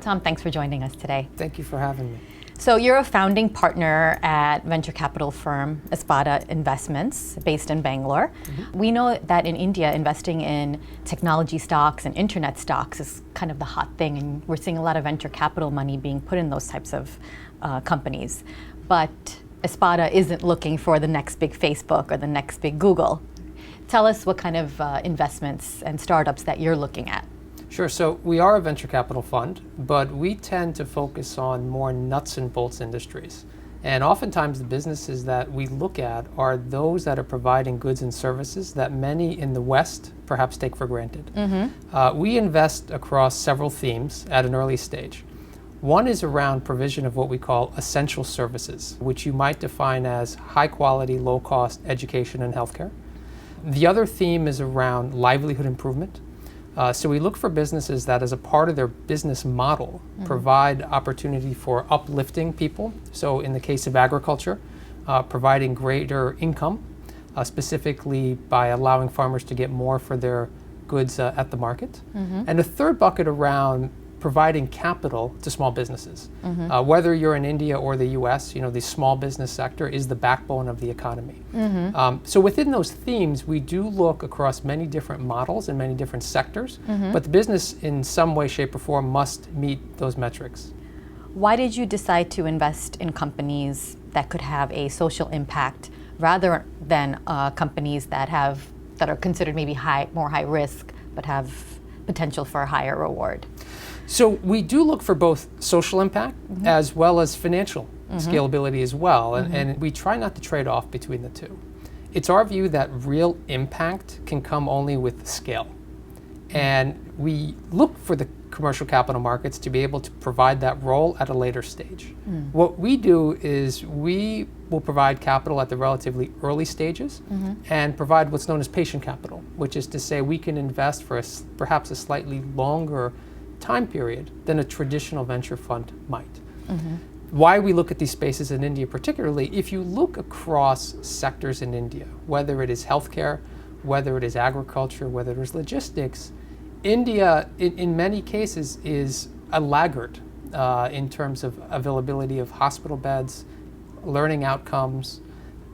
Tom, thanks for joining us today. Thank you for having me. So you're a founding partner at venture capital firm Espada Investments, based in Bangalore. We know that in India, investing in technology stocks and internet stocks is kind of the hot thing, and we're seeing a lot of venture capital money being put in those types of companies. But Espada isn't looking for the next big Facebook or the next big Google. Tell us what kind of investments and startups that you're looking at. Sure. So we are a venture capital fund, but we tend to focus on more nuts and bolts industries. And oftentimes the businesses that we look at are those that are providing goods and services that many in the West perhaps take for granted. We invest across several themes at an early stage. One is around provision of what we call essential services, which you might define as high quality, low cost education and healthcare. The other theme is around livelihood improvement. So we look for businesses that, as a part of their business model, provide opportunity for uplifting people. So in the case of agriculture, providing greater income, specifically by allowing farmers to get more for their goods at the market. And a third bucket around providing capital to small businesses. Whether you're in India or the US, the small business sector is the backbone of the economy. So within those themes, we do look across many different models and many different sectors, but the business in some way, shape, or form must meet those metrics. Why did you decide to invest in companies that could have a social impact rather than companies that are considered maybe more high risk but have potential for a higher reward? So we do look for both social impact as well as financial scalability as well, and we try not to trade off between the two. It's our view that real impact can come only with scale. And we look for the commercial capital markets to be able to provide that role at a later stage. What we do is we will provide capital at the relatively early stages and provide what's known as patient capital, which is to say we can invest for perhaps a slightly longer time period than a traditional venture fund might. Why we look at these spaces in India particularly, if you look across sectors in India, whether it is healthcare, whether it is agriculture, whether it is logistics, India in many cases is a laggard in terms of availability of hospital beds, learning outcomes,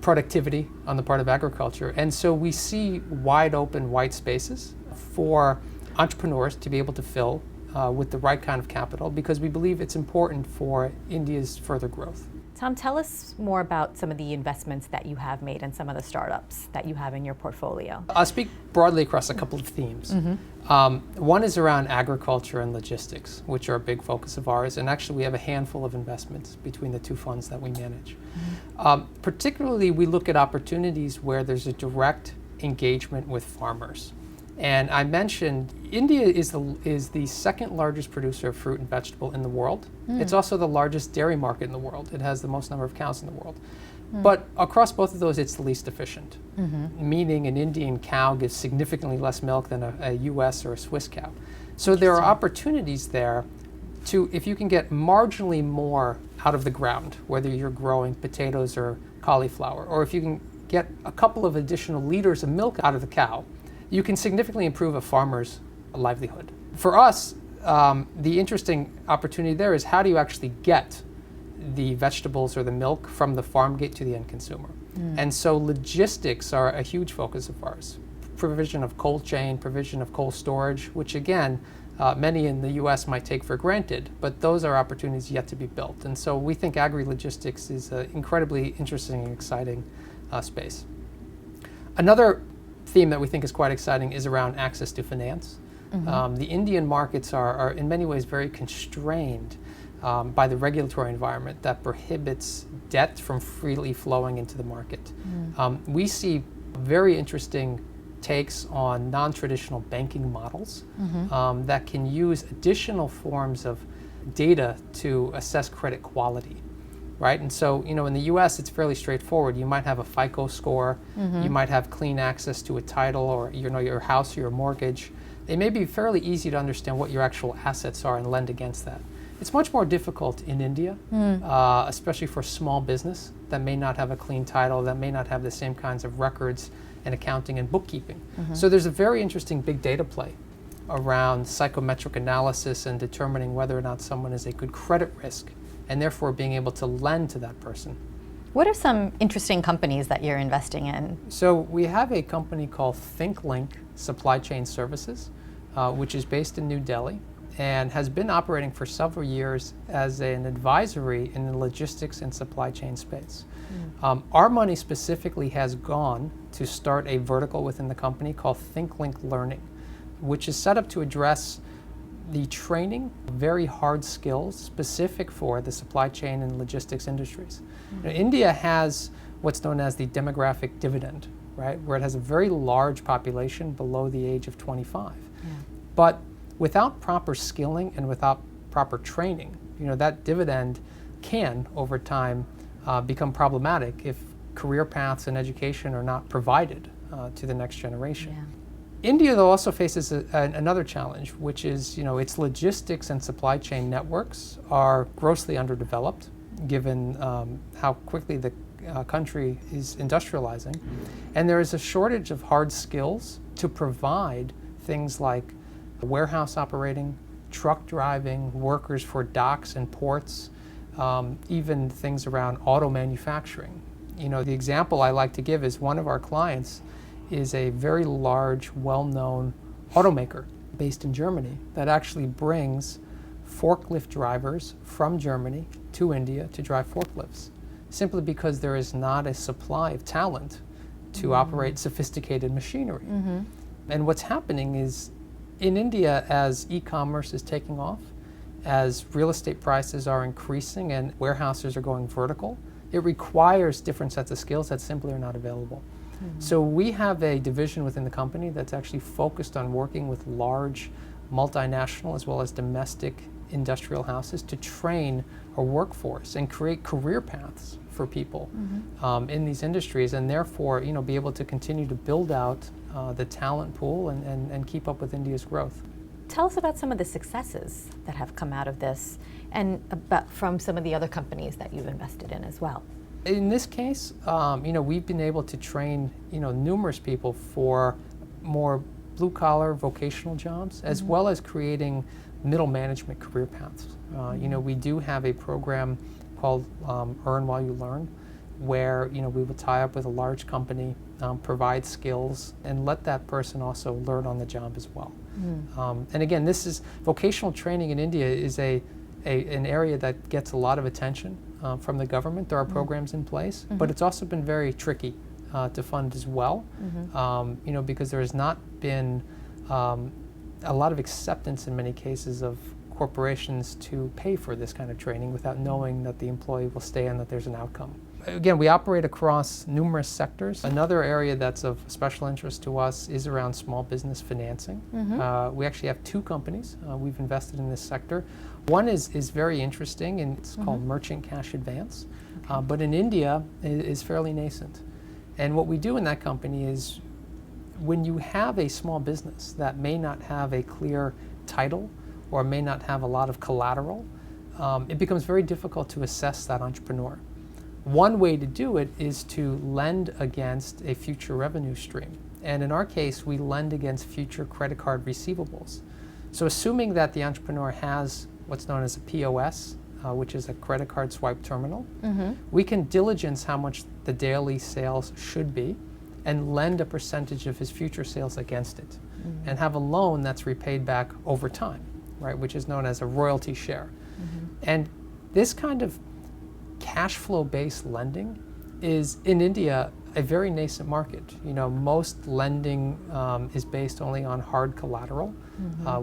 productivity on the part of agriculture. And so we see wide open white spaces for entrepreneurs to be able to fill with the right kind of capital, because we believe it's important for India's further growth. Tom, tell us more about some of the investments that you have made and some of the startups that you have in your portfolio. I'll speak broadly across a couple of themes. One is around agriculture and logistics, which are a big focus of ours, and actually we have a handful of investments between the two funds that we manage. Particularly, we look at opportunities where there's a direct engagement with farmers. And I mentioned India is the second largest producer of fruit and vegetable in the world. It's also the largest dairy market in the world. It has the most number of cows in the world. But across both of those, it's the least efficient, meaning an Indian cow gives significantly less milk than a US or a Swiss cow. So there are opportunities there to, if you can get marginally more out of the ground, whether you're growing potatoes or cauliflower, or if you can get a couple of additional liters of milk out of the cow, you can significantly improve a farmer's livelihood. For us, the interesting opportunity there is how do you actually get the vegetables or the milk from the farm gate to the end consumer? And so logistics are a huge focus of ours. Provision of cold chain, provision of cold storage, which again, many in the US might take for granted, but those are opportunities yet to be built. And so we think agri-logistics is an incredibly interesting and exciting space. Another theme that we think is quite exciting is around access to finance. The Indian markets are in many ways very constrained by the regulatory environment that prohibits debt from freely flowing into the market. We see very interesting takes on non-traditional banking models that can use additional forms of data to assess credit quality. Right, and so in the U.S. it's fairly straightforward. You might have a FICO score, you might have clean access to a title, or your house or your mortgage. It may be fairly easy to understand what your actual assets are and lend against that. It's much more difficult in India, especially for small business that may not have a clean title, that may not have the same kinds of records and accounting and bookkeeping. So there's a very interesting big data play around psychometric analysis and determining whether or not someone is a good credit risk, and therefore being able to lend to that person. What are some interesting companies that you're investing in? So we have a company called Thinklink Supply Chain Services, which is based in New Delhi and has been operating for several years as an advisory in the logistics and supply chain space. Our money specifically has gone to start a vertical within the company called Thinklink Learning, which is set up to address the training of very hard skills specific for the supply chain and logistics industries. Now, India has what's known as the demographic dividend, right, where it has a very large population below the age of 25. But without proper skilling and without proper training, that dividend can, over time, become problematic if career paths and education are not provided to the next generation. India, though, also faces another challenge, which is, its logistics and supply chain networks are grossly underdeveloped, given how quickly the country is industrializing. And there is a shortage of hard skills to provide things like warehouse operating, truck driving, workers for docks and ports, even things around auto manufacturing. The example I like to give is one of our clients is a very large, well-known automaker based in Germany that actually brings forklift drivers from Germany to India to drive forklifts, simply because there is not a supply of talent to operate sophisticated machinery. And what's happening is, in India, as e-commerce is taking off, as real estate prices are increasing and warehouses are going vertical, it requires different sets of skills that simply are not available. So we have a division within the company that's actually focused on working with large multinational as well as domestic industrial houses to train a workforce and create career paths for people in these industries, and therefore be able to continue to build out the talent pool and keep up with India's growth. Tell us about some of the successes that have come out of this and from some of the other companies that you've invested in as well. In this case, we've been able to train, numerous people for more blue-collar vocational jobs, as well as creating middle management career paths. We do have a program called Earn While You Learn, where we will tie up with a large company, provide skills, and let that person also learn on the job as well. And again, this is vocational training in India is an area that gets a lot of attention from the government. There are programs in place, but it's also been very tricky to fund as well, because there has not been a lot of acceptance in many cases of corporations to pay for this kind of training without knowing that the employee will stay and that there's an outcome. Again, we operate across numerous sectors. Another area that's of special interest to us is around small business financing. We actually have two companies we've invested in this sector. One is very interesting, and it's called Merchant Cash Advance, but in India it is fairly nascent. And what we do in that company is, when you have a small business that may not have a clear title or may not have a lot of collateral, it becomes very difficult to assess that entrepreneur. One way to do it is to lend against a future revenue stream. And in our case, we lend against future credit card receivables. So assuming that the entrepreneur has what's known as a POS, which is a credit card swipe terminal, we can diligence how much the daily sales should be and lend a percentage of his future sales against it, and have a loan that's repaid back over time, right, which is known as a royalty share. And this kind of cash flow based lending is in India a very nascent market. Most lending is based only on hard collateral,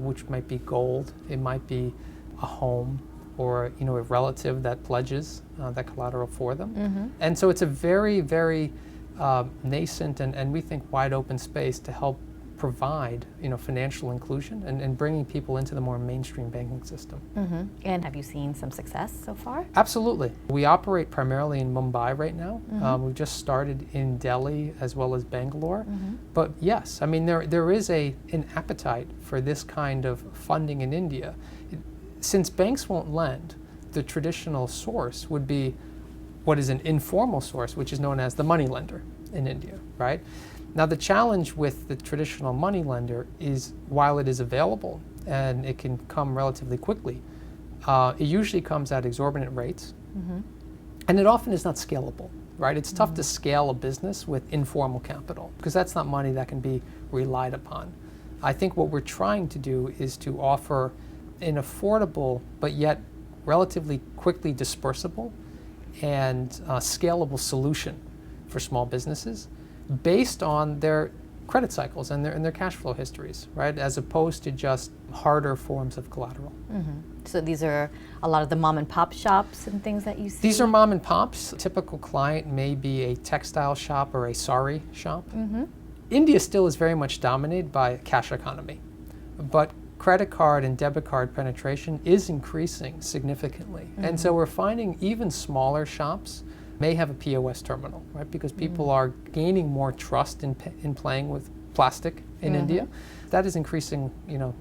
which might be gold, it might be a home, or a relative that pledges that collateral for them. And so it's a very, very nascent and we think wide open space to help provide financial inclusion and bringing people into the more mainstream banking system. And have you seen some success so far? Absolutely. We operate primarily in Mumbai right now. We've just started in Delhi as well as Bangalore. But yes, I mean there is an appetite for this kind of funding in India. Since banks won't lend, the traditional source would be what is an informal source, which is known as the money lender in India, right? Now the challenge with the traditional money lender is while it is available and it can come relatively quickly, it usually comes at exorbitant rates, and it often is not scalable, right? It's tough to scale a business with informal capital because that's not money that can be relied upon. I think what we're trying to do is to offer an affordable but yet relatively quickly dispersible and scalable solution for small businesses based on their credit cycles and their cash flow histories, right? As opposed to just harder forms of collateral. So these are a lot of the mom and pop shops and things that you see? These are mom and pops. A typical client may be a textile shop or a sari shop. India still is very much dominated by a cash economy, but credit card and debit card penetration is increasing significantly. And so we're finding even smaller shops may have a POS terminal, right? Because people are gaining more trust in playing with plastic in India. That is increasing,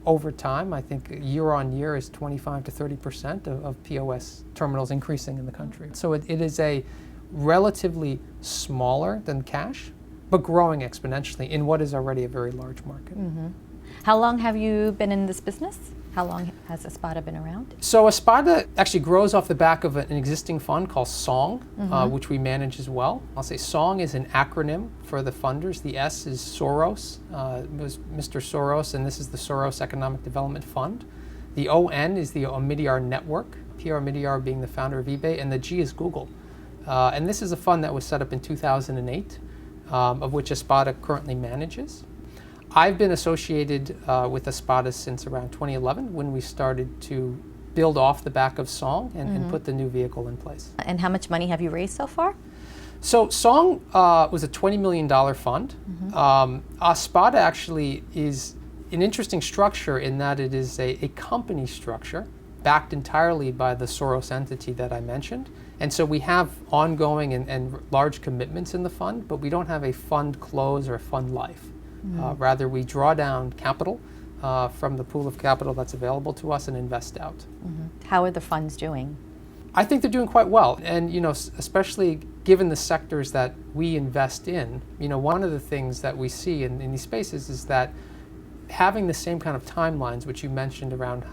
over time. I think year on year is 25 to 30% of POS terminals increasing in the country. So it is a relatively smaller than cash, but growing exponentially in what is already a very large market. How long have you been in this business? How long has Espada been around? So Espada actually grows off the back of an existing fund called SONG, which we manage as well. I'll say SONG is an acronym for the funders. The S is Soros, it was Mr. Soros, and this is the Soros Economic Development Fund. The ON is the Omidyar Network, PR Omidyar being the founder of eBay, and the G is Google. And this is a fund that was set up in 2008, of which Espada currently manages. I've been associated with Espada since around 2011 when we started to build off the back of Song and put the new vehicle in place. And how much money have you raised so far? So Song was a $20 million fund. Espada actually is an interesting structure in that it is a company structure backed entirely by the Soros entity that I mentioned. And so we have ongoing and large commitments in the fund, but we don't have a fund close or a fund life. Rather, we draw down capital from the pool of capital that's available to us and invest out. How are the funds doing? I think they're doing quite well. And, especially given the sectors that we invest in, one of the things that we see in these spaces is that having the same kind of timelines, which you mentioned around,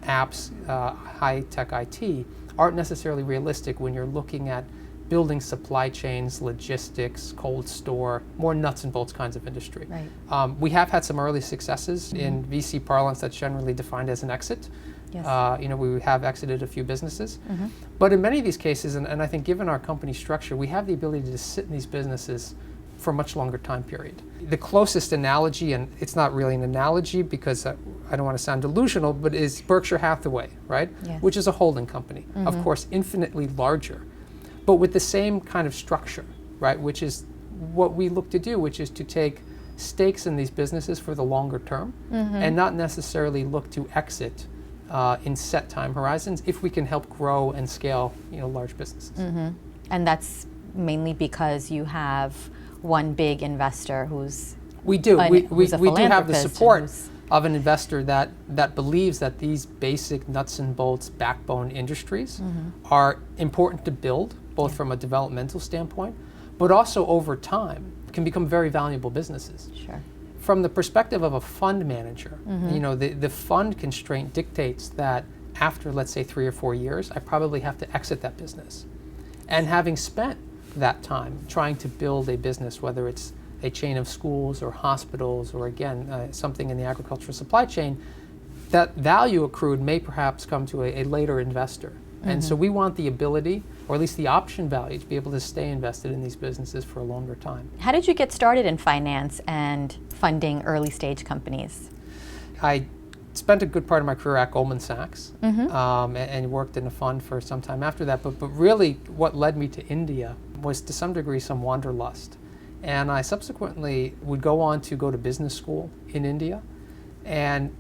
apps, high-tech IT, aren't necessarily realistic when you're looking at building supply chains, logistics, cold store, more nuts and bolts kinds of industry. Right. We have had some early successes in VC parlance that's generally defined as an exit. Yes. We have exited a few businesses. But in many of these cases, and I think given our company structure, we have the ability to sit in these businesses for a much longer time period. The closest analogy, and it's not really an analogy because I don't want to sound delusional, but is Berkshire Hathaway, right? Yes. Which is a holding company, of course, infinitely larger, but with the same kind of structure, right? Which is what we look to do, which is to take stakes in these businesses for the longer term and not necessarily look to exit in set time horizons if we can help grow and scale, large businesses. And that's mainly because you have one big investor who's we do have the support who's of an investor that believes that these basic nuts and bolts backbone industries are important to build, both from a developmental standpoint, but also over time can become very valuable businesses. Sure. From the perspective of a fund manager, the fund constraint dictates that after, let's say, 3 or 4 years, I probably have to exit that business. And having spent that time trying to build a business, whether it's a chain of schools or hospitals or, again, something in the agricultural supply chain, that value accrued may perhaps come to a later investor. And so we want the ability, or at least the option value, to be able to stay invested in these businesses for a longer time. How did you get started in finance and funding early stage companies? I spent a good part of my career at Goldman Sachs and worked in a fund for some time after that. But really what led me to India was to some degree some wanderlust. And I subsequently would go to business school in India. And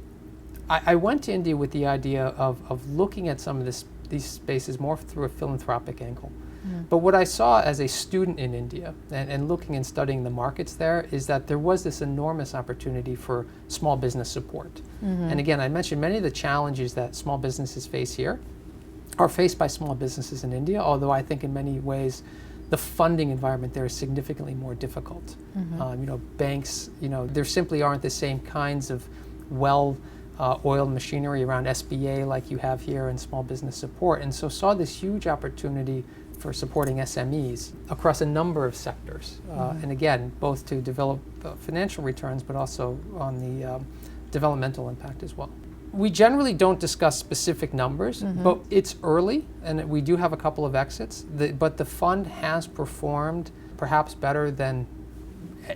I went to India with the idea of looking at some of these spaces more through a philanthropic angle. But what I saw as a student in India and looking and studying the markets there is that there was this enormous opportunity for small business support. And again, I mentioned many of the challenges that small businesses face here are faced by small businesses in India, although I think in many ways the funding environment there is significantly more difficult. Banks, there simply aren't the same kinds of oiled machinery around SBA like you have here in small business support. And so saw this huge opportunity for supporting SMEs across a number of sectors. And again, both to develop financial returns, but also on the developmental impact as well. We generally don't discuss specific numbers, but it's early, and we do have a couple of exits. But the fund has performed perhaps better than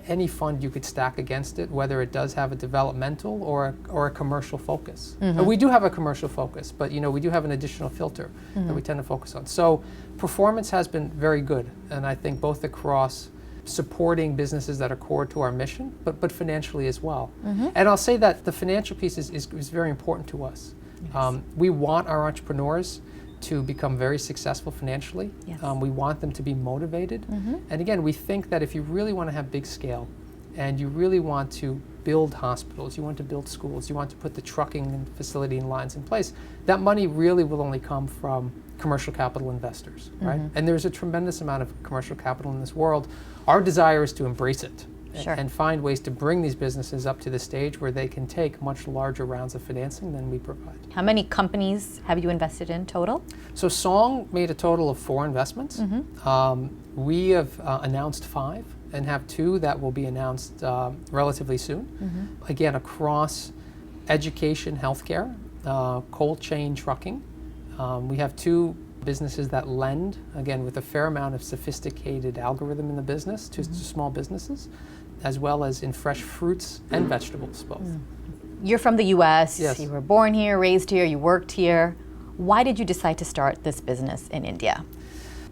any fund you could stack against it, whether it does have a developmental or a commercial focus. And we do have a commercial focus, but we do have an additional filter that we tend to focus on. So performance has been very good, and I think both across supporting businesses that are core to our mission, but financially as well. And I'll say that the financial piece is very important to us. Yes. We want our entrepreneurs to become very successful financially. Yes. We want them to be motivated. And again, we think that if you really want to have big scale and you really want to build hospitals, you want to build schools, you want to put the trucking and facility and lines in place, that money really will only come from commercial capital investors, right? And there's a tremendous amount of commercial capital in this world. Our desire is to embrace it. Sure. And find ways to bring these businesses up to the stage where they can take much larger rounds of financing than we provide. How many companies have you invested in total? So Song made a total of 4 investments. We have announced 5 and have 2 that will be announced relatively soon. Again, across education, healthcare, cold chain trucking. We have 2 businesses that lend, again, with a fair amount of sophisticated algorithm in the business to small businesses, as well as in fresh fruits and vegetables, both. You're from the US, yes. You were born here, raised here, you worked here. Why did you decide to start this business in India?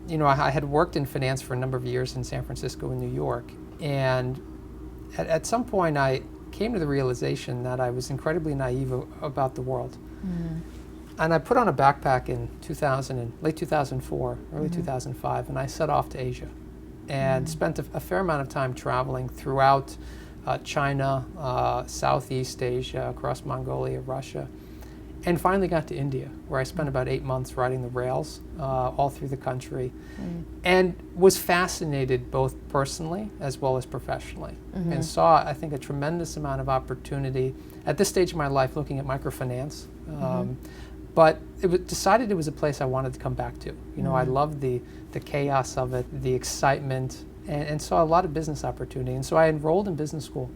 I had worked in finance for a number of years in San Francisco and New York, and at some point I came to the realization that I was incredibly naive about the world. And I put on a backpack in late 2004, early 2005, and I set off to Asia and spent a fair amount of time traveling throughout China, Southeast Asia, across Mongolia, Russia, and finally got to India, where I spent about 8 months riding the rails all through the country, and was fascinated both personally as well as professionally, and saw, I think, a tremendous amount of opportunity at this stage of my life looking at microfinance. But decided it was a place I wanted to come back to. I loved the chaos of it, the excitement, and saw a lot of business opportunity. And so I enrolled in business school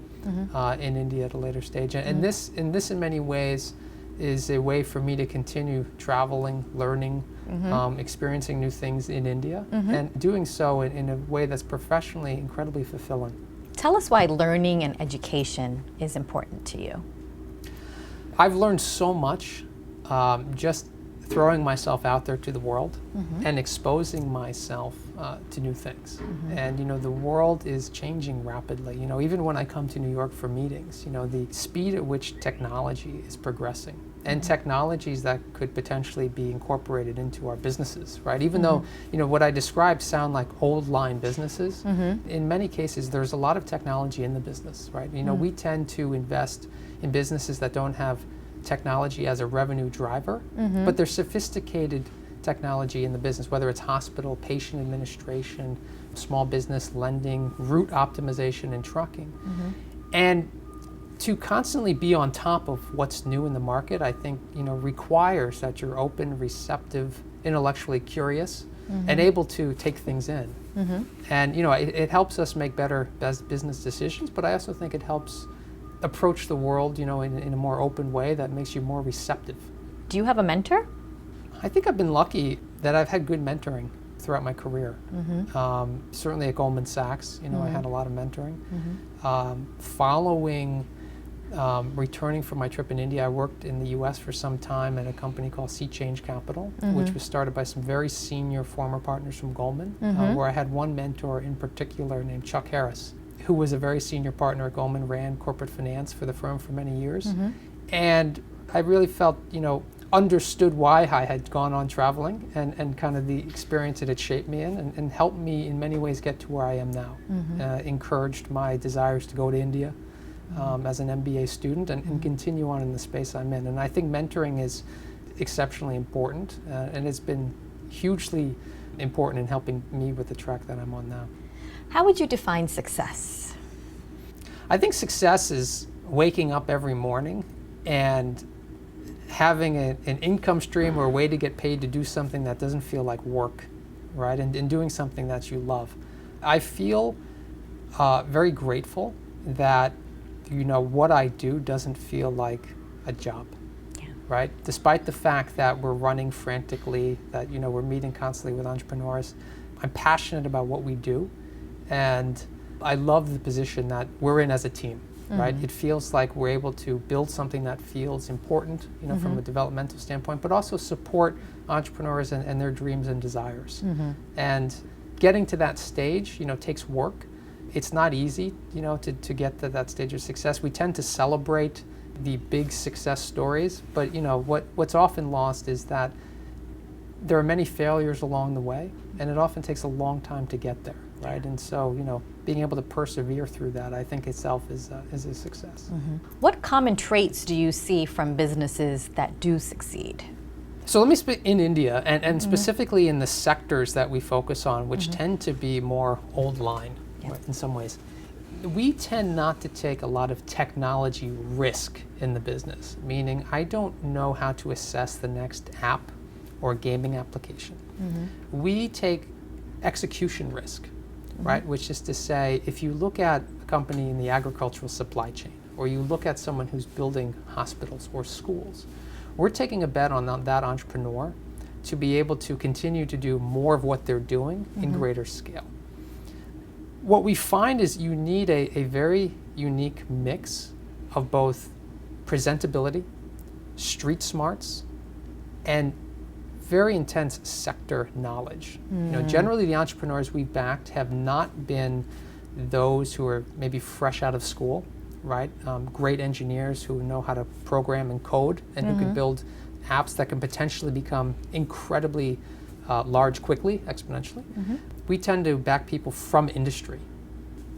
in India at a later stage. And this in many ways is a way for me to continue traveling, learning, experiencing new things in India, and doing so in a way that's professionally incredibly fulfilling. Tell us why learning and education is important to you. I've learned so much just throwing myself out there to the world and exposing myself to new things. And the world is changing rapidly. Even when I come to New York for meetings, the speed at which technology is progressing, and technologies that could potentially be incorporated into our businesses, right? Even though what I described sound like old line businesses, in many cases there's a lot of technology in the business, right? We tend to invest in businesses that don't have technology as a revenue driver, but there's sophisticated technology in the business, whether it's hospital, patient administration, small business lending, route optimization, and trucking. And to constantly be on top of what's new in the market, I think, requires that you're open, receptive, intellectually curious, and able to take things in. And, it helps us make better business decisions, but I also think it helps approach the world, in a more open way that makes you more receptive. Do you have a mentor? I think I've been lucky that I've had good mentoring throughout my career. Certainly at Goldman Sachs, I had a lot of mentoring. Following returning from my trip in India, I worked in the US for some time at a company called Sea Change Capital, which was started by some very senior former partners from Goldman, where I had one mentor in particular named Chuck Harris, who was a very senior partner at Goldman, ran corporate finance for the firm for many years. And I really felt, understood why I had gone on traveling and kind of the experience it had shaped me in and helped me in many ways get to where I am now. Encouraged my desires to go to India as an MBA student and continue on in the space I'm in. And I think mentoring is exceptionally important, and it's been hugely important in helping me with the track that I'm on now. How would you define success? I think success is waking up every morning and having an income stream or a way to get paid to do something that doesn't feel like work, right? And doing something that you love. I feel very grateful that, what I do doesn't feel like a job, right? Despite the fact that we're running frantically, that, we're meeting constantly with entrepreneurs, I'm passionate about what we do, and I love the position that we're in as a team, right? It feels like we're able to build something that feels important, from a developmental standpoint, but also support entrepreneurs and their dreams and desires. And getting to that stage, takes work. It's not easy, to get to that stage of success. We tend to celebrate the big success stories, but what's often lost is that there are many failures along the way, and it often takes a long time to get there, right? And so, being able to persevere through that, I think itself is a success. What common traits do you see from businesses that do succeed? So let me speak in India, and specifically in the sectors that we focus on, which tend to be more old line, right, in some ways. We tend not to take a lot of technology risk in the business, meaning I don't know how to assess the next app or gaming application. We take execution risk, right? Which is to say, if you look at a company in the agricultural supply chain, or you look at someone who's building hospitals or schools, we're taking a bet on that entrepreneur to be able to continue to do more of what they're doing in greater scale. What we find is you need a very unique mix of both presentability, street smarts, and very intense sector knowledge. Generally the entrepreneurs we've backed have not been those who are maybe fresh out of school, right? Great engineers who know how to program and code and who can build apps that can potentially become incredibly large quickly, exponentially. We tend to back people from industry,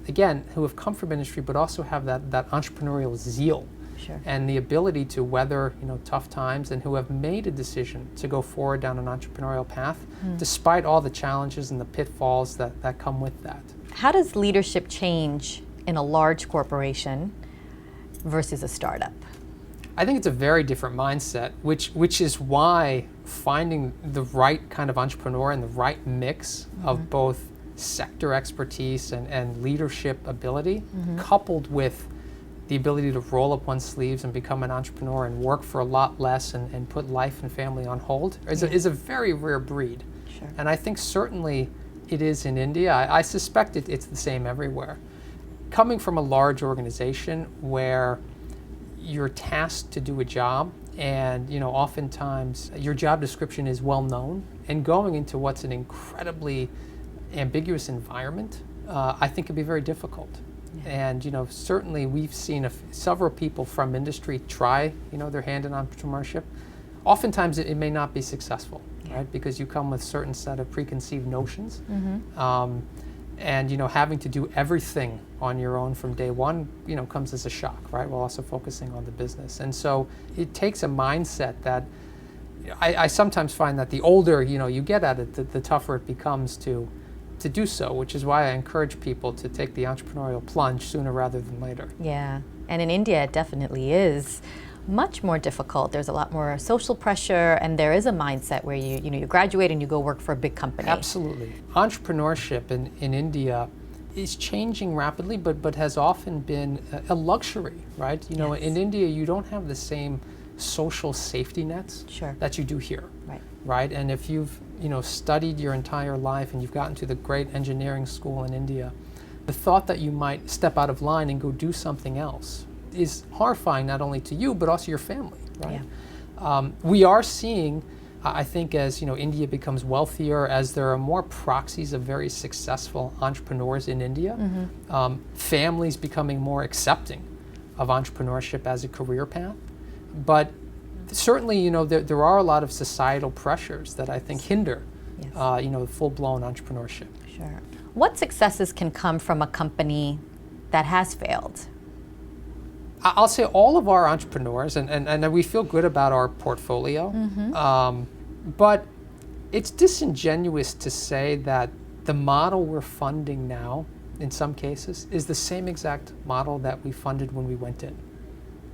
again, who have come from industry but also have that entrepreneurial zeal. Sure. And the ability to weather tough times, and who have made a decision to go forward down an entrepreneurial path despite all the challenges and the pitfalls that come with that. How does leadership change in a large corporation versus a startup? I think it's a very different mindset, which is why finding the right kind of entrepreneur and the right mix of both sector expertise and leadership ability, coupled with the ability to roll up one's sleeves and become an entrepreneur and work for a lot less and put life and family on hold is a very rare breed. Sure. And I think certainly it is in India. I suspect it's the same everywhere. Coming from a large organization where you're tasked to do a job, and oftentimes your job description is well known, and going into what's an incredibly ambiguous environment, I think can be very difficult. And certainly we've seen several people from industry try their hand in entrepreneurship. Oftentimes it may not be successful, right? Because you come with a certain set of preconceived notions, and having to do everything on your own from day one comes as a shock, right? While also focusing on the business. And so it takes a mindset that I sometimes find that the older you get at it, the tougher it becomes to do so, which is why I encourage people to take the entrepreneurial plunge sooner rather than later. Yeah, and in India it definitely is much more difficult. There's a lot more social pressure, and there is a mindset where you graduate and you go work for a big company. Absolutely. Entrepreneurship in India is changing rapidly, but has often been a luxury, right? Yes. In India you don't have the same social safety nets that you do here. Right? And if you've studied your entire life and you've gotten to the great engineering school in India, the thought that you might step out of line and go do something else is horrifying, not only to you but also your family, right? We are seeing, I think, as India becomes wealthier, as there are more proxies of very successful entrepreneurs in India, families becoming more accepting of entrepreneurship as a career path. But certainly, there are a lot of societal pressures that I think hinder, full-blown entrepreneurship. Sure. What successes can come from a company that has failed? I'll say all of our entrepreneurs, and we feel good about our portfolio, but It's disingenuous to say that the model we're funding now, in some cases, is the same exact model that we funded when we went in,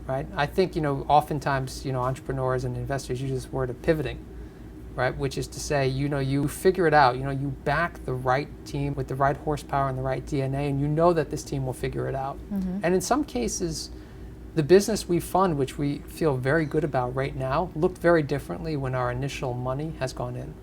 right? I think, oftentimes, entrepreneurs and investors use this word of pivoting, right? Which is to say, you figure it out, you back the right team with the right horsepower and the right DNA, and you know that this team will figure it out. And in some cases, the business we fund, which we feel very good about right now, looked very differently when our initial money has gone in.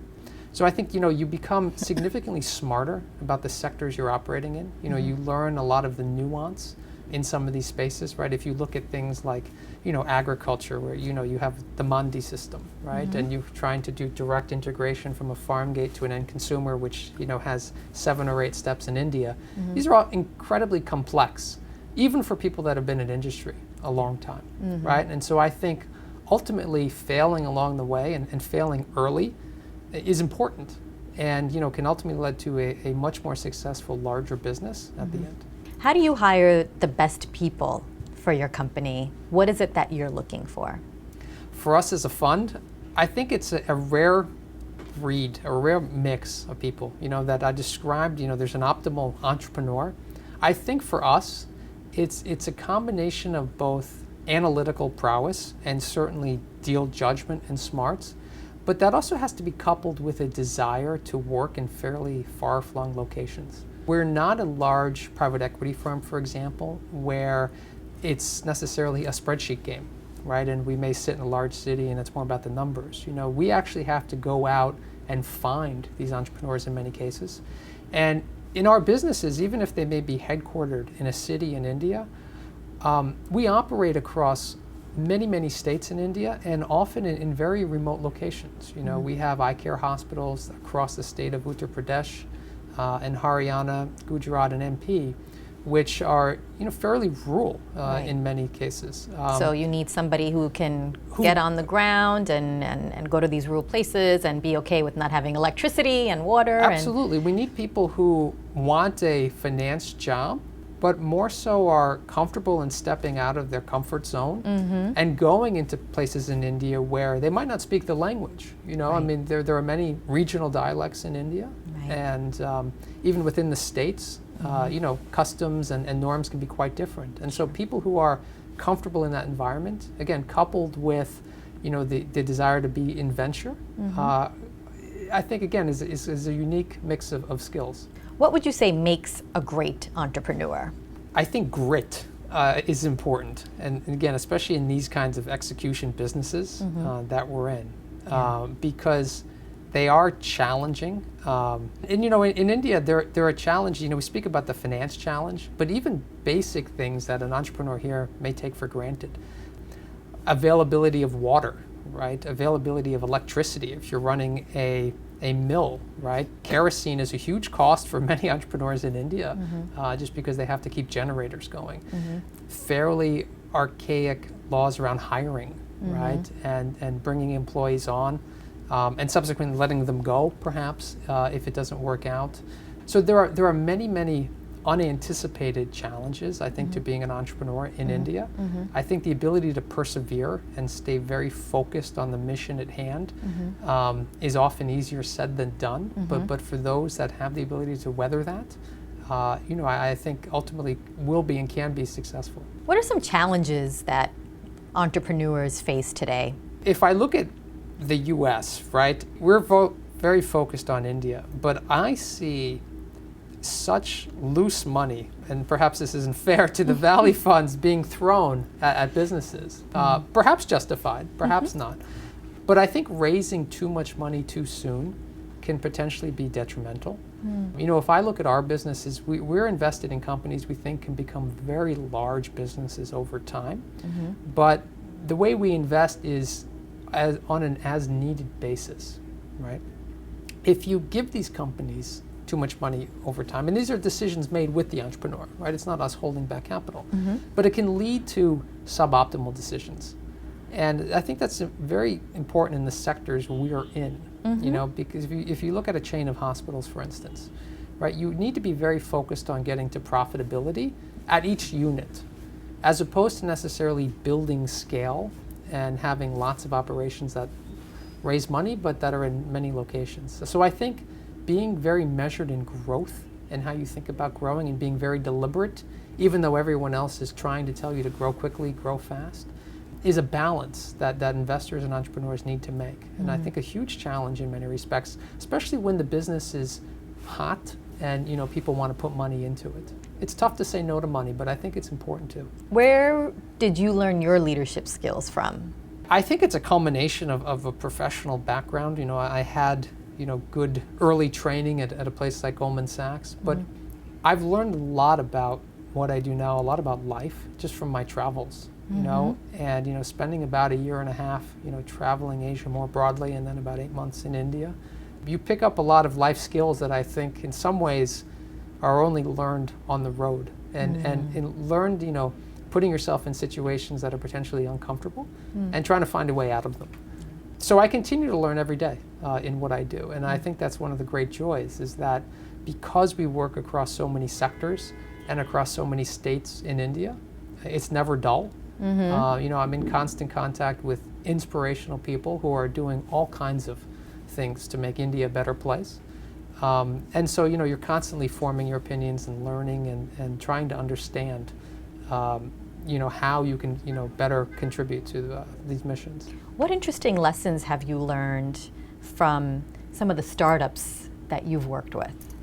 So I think, you become significantly smarter about the sectors you're operating in. You learn a lot of the nuance in some of these spaces, right? If you look at things like, agriculture, where, you have the Mandi system, right? And you're trying to do direct integration from a farm gate to an end consumer, which, has 7 or 8 steps in India. These are all incredibly complex, even for people that have been in industry a long time, right? And so I think ultimately failing along the way and failing early is important, and can ultimately lead to a much more successful, larger business at the end. How do you hire the best people for your company? What is it that you're looking for? For us as a fund, I think it's a rare breed, a rare mix of people, that I described. There's an optimal entrepreneur. I think for us, it's a combination of both analytical prowess and certainly deal judgment and smarts, but that also has to be coupled with a desire to work in fairly far-flung locations. We're not a large private equity firm, for example, where it's necessarily a spreadsheet game, right? And we may sit in a large city and it's more about the numbers. We actually have to go out and find these entrepreneurs in many cases. And in our businesses, even if they may be headquartered in a city in India, we operate across many, many states in India, and often in very remote locations. We have eye care hospitals across the state of Uttar Pradesh, and Haryana, Gujarat, and MP, which are fairly rural in many cases. So you need somebody who can get on the ground and go to these rural places and be okay with not having electricity and water. Absolutely. We need people who want a finance job, but more so are comfortable in stepping out of their comfort zone and going into places in India where they might not speak the language. I mean, there are many regional dialects in India, and even within the states, customs and norms can be quite different. And so people who are comfortable in that environment, again, coupled with, the desire to be in venture, I think, again, is a unique mix of skills. What would you say makes a great entrepreneur? I think grit is important. And again, especially in these kinds of execution businesses that we're in, because they are challenging. And in India, they're a challenge. We speak about the finance challenge, but even basic things that an entrepreneur here may take for granted. Availability of water, right? Availability of electricity if you're running a mill, right? Kerosene is a huge cost for many entrepreneurs in India, just because they have to keep generators going. Fairly archaic laws around hiring, right? And bringing employees on, and subsequently letting them go, perhaps, if it doesn't work out. So there are many, many unanticipated challenges, I think, to being an entrepreneur in India. I think the ability to persevere and stay very focused on the mission at hand is often easier said than done. But for those that have the ability to weather that, I think ultimately will be and can be successful. What are some challenges that entrepreneurs face today? If I look at the U.S., right, we're very focused on India, but I see such loose money, and perhaps this isn't fair to the Valley funds, being thrown at businesses. Perhaps justified, perhaps not. But I think raising too much money too soon can potentially be detrimental. If I look at our businesses, we're invested in companies we think can become very large businesses over time. But the way we invest is on an as-needed basis, right? If you give these companies too much money over time, and these are decisions made with the entrepreneur, right? It's not us holding back capital, but it can lead to suboptimal decisions. And I think that's very important in the sectors we are in, because if you look at a chain of hospitals, for instance, right, you need to be very focused on getting to profitability at each unit, as opposed to necessarily building scale and having lots of operations that raise money, but that are in many locations. So I think being very measured in growth and how you think about growing and being very deliberate, even though everyone else is trying to tell you to grow quickly, grow fast, is a balance that investors and entrepreneurs need to make. And I think a huge challenge in many respects, especially when the business is hot and people want to put money into it. It's tough to say no to money, but I think it's important to. Where did you learn your leadership skills from? I think it's a culmination of a professional background. I had good early training at a place like Goldman Sachs, but I've learned a lot about what I do now, a lot about life, just from my travels. And spending about a year and a half, traveling Asia more broadly, and then about 8 months in India, you pick up a lot of life skills that I think, in some ways, are only learned on the road, and learned, putting yourself in situations that are potentially uncomfortable, and trying to find a way out of them. So I continue to learn every day in what I do, and I think that's one of the great joys, is that because we work across so many sectors and across so many states in India, it's never dull. I'm in constant contact with inspirational people who are doing all kinds of things to make India a better place. And so, you're constantly forming your opinions and learning and trying to understand, how you can, better contribute to these missions. What interesting lessons have you learned from some of the startups that you've worked with?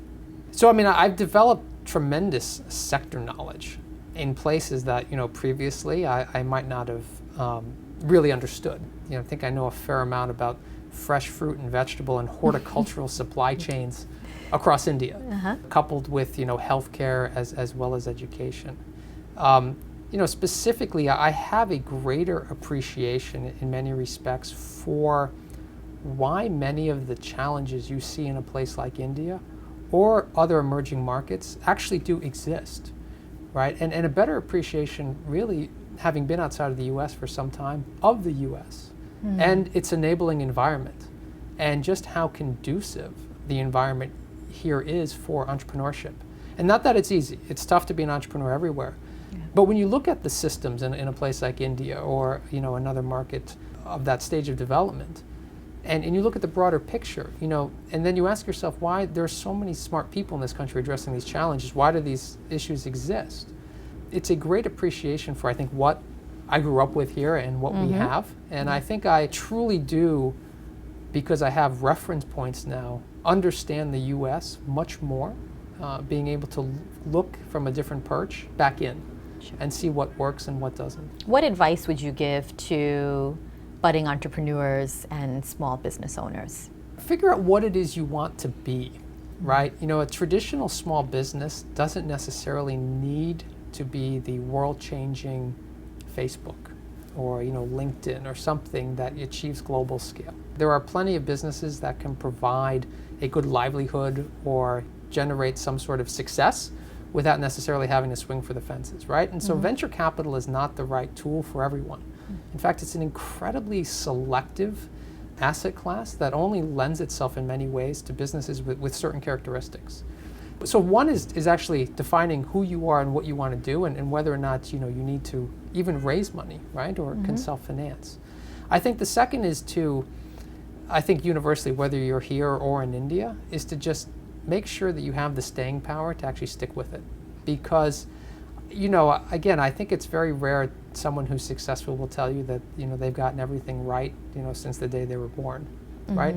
So, I've developed tremendous sector knowledge in places that, previously I might not have really understood. I think I know a fair amount about fresh fruit and vegetable and horticultural supply chains across India, coupled with, healthcare as well as education. Specifically, I have a greater appreciation in many respects for why many of the challenges you see in a place like India or other emerging markets actually do exist. Right, and a better appreciation, really, having been outside of the U.S. for some time, of the U.S. And its enabling environment, and just how conducive the environment here is for entrepreneurship. And not that it's easy; it's tough to be an entrepreneur everywhere. Yeah. But when you look at the systems in a place like India or another market of that stage of development, and you look at the broader picture, and then you ask yourself why there's so many smart people in this country addressing these challenges. Why do these issues exist? It's a great appreciation for, I think, what I grew up with here and what we have. And I think I truly do, because I have reference points now, understand the U.S. much more, being able to look from a different perch back in and see what works and what doesn't. What advice would you give to budding entrepreneurs and small business owners? Figure out what it is you want to be, right? A traditional small business doesn't necessarily need to be the world-changing Facebook or LinkedIn or something that achieves global scale. There are plenty of businesses that can provide a good livelihood or generate some sort of success without necessarily having to swing for the fences, right? And so venture capital is not the right tool for everyone. In fact, it's an incredibly selective asset class that only lends itself in many ways to businesses with certain characteristics. So one is actually defining who you are and what you want to do, and whether or not you need to even raise money, right, or can self-finance. I think the second is I think universally, whether you're here or in India, is to just make sure that you have the staying power to actually stick with it. Because, again, I think it's very rare someone who's successful will tell you that, they've gotten everything right, since the day they were born, right?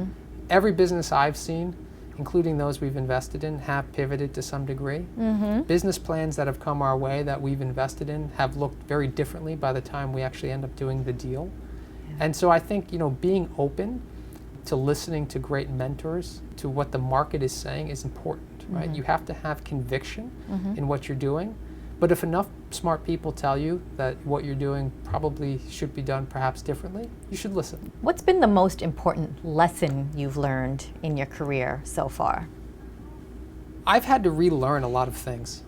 Every business I've seen, including those we've invested in, have pivoted to some degree. Business plans that have come our way that we've invested in have looked very differently by the time we actually end up doing the deal. And so I think, being open to listening to great mentors, to what the market is saying, is important, right? You have to have conviction in what you're doing. But if enough smart people tell you that what you're doing probably should be done perhaps differently, you should listen. What's been the most important lesson you've learned in your career so far? I've had to relearn a lot of things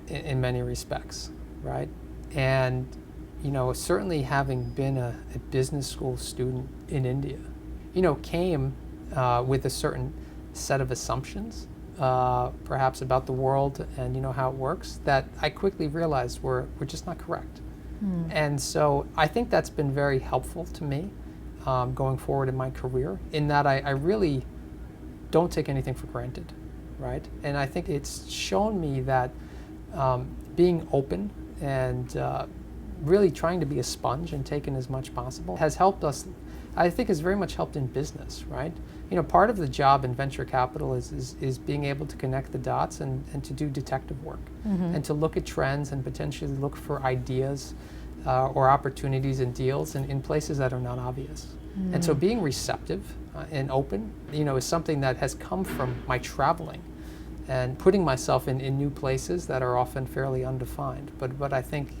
in many respects, right? And, certainly having been a business school student in India, came with a certain set of assumptions, perhaps about the world and how it works, that I quickly realized were just not correct. And so I think that's been very helpful to me going forward in my career, in that I really don't take anything for granted, right? And I think it's shown me that being open and really trying to be a sponge and take in as much possible has helped us, I think has very much helped in business, right? You know, part of the job in venture capital is being able to connect the dots and to do detective work and to look at trends and potentially look for ideas or opportunities and deals in places that are not obvious. And so being receptive and open, you know, is something that has come from my traveling and putting myself in new places that are often fairly undefined, but I think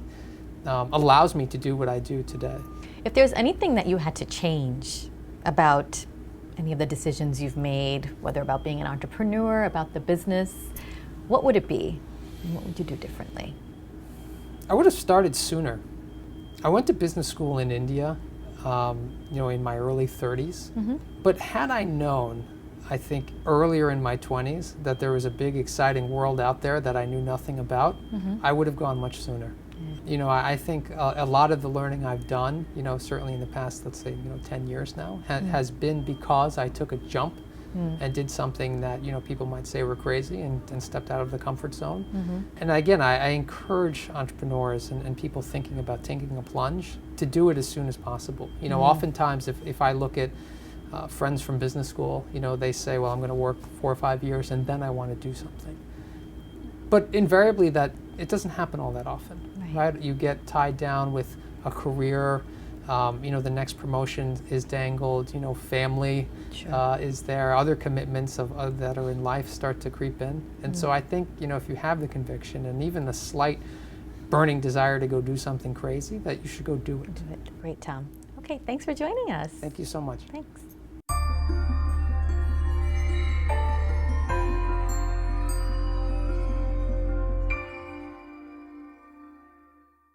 allows me to do what I do today. If there's anything that you had to change about any of the decisions you've made, whether about being an entrepreneur, about the business, what would it be? And what would you do differently? I would have started sooner. I went to business school in India, you know, in my early 30s. But had I known, I think earlier in my 20s, that there was a big, exciting world out there that I knew nothing about, I would have gone much sooner. You know, I think a lot of the learning I've done, you know, certainly in the past, let's say, 10 years now, has been because I took a jump and did something that, you know, people might say were crazy and stepped out of the comfort zone. And again, I encourage entrepreneurs and people thinking about taking a plunge to do it as soon as possible. You know, oftentimes if I look at friends from business school, you know, they say, well, I'm going to work 4 or 5 years and then I want to do something. But invariably it doesn't happen all that often, right? You get tied down with a career, you know, the next promotion is dangled, you know, family is there, other commitments that are in life start to creep in. And so I think, you know, if you have the conviction and even a slight burning desire to go do something crazy, that you should go do it. Great, Tom. Okay, thanks for joining us. Thank you so much. Thanks.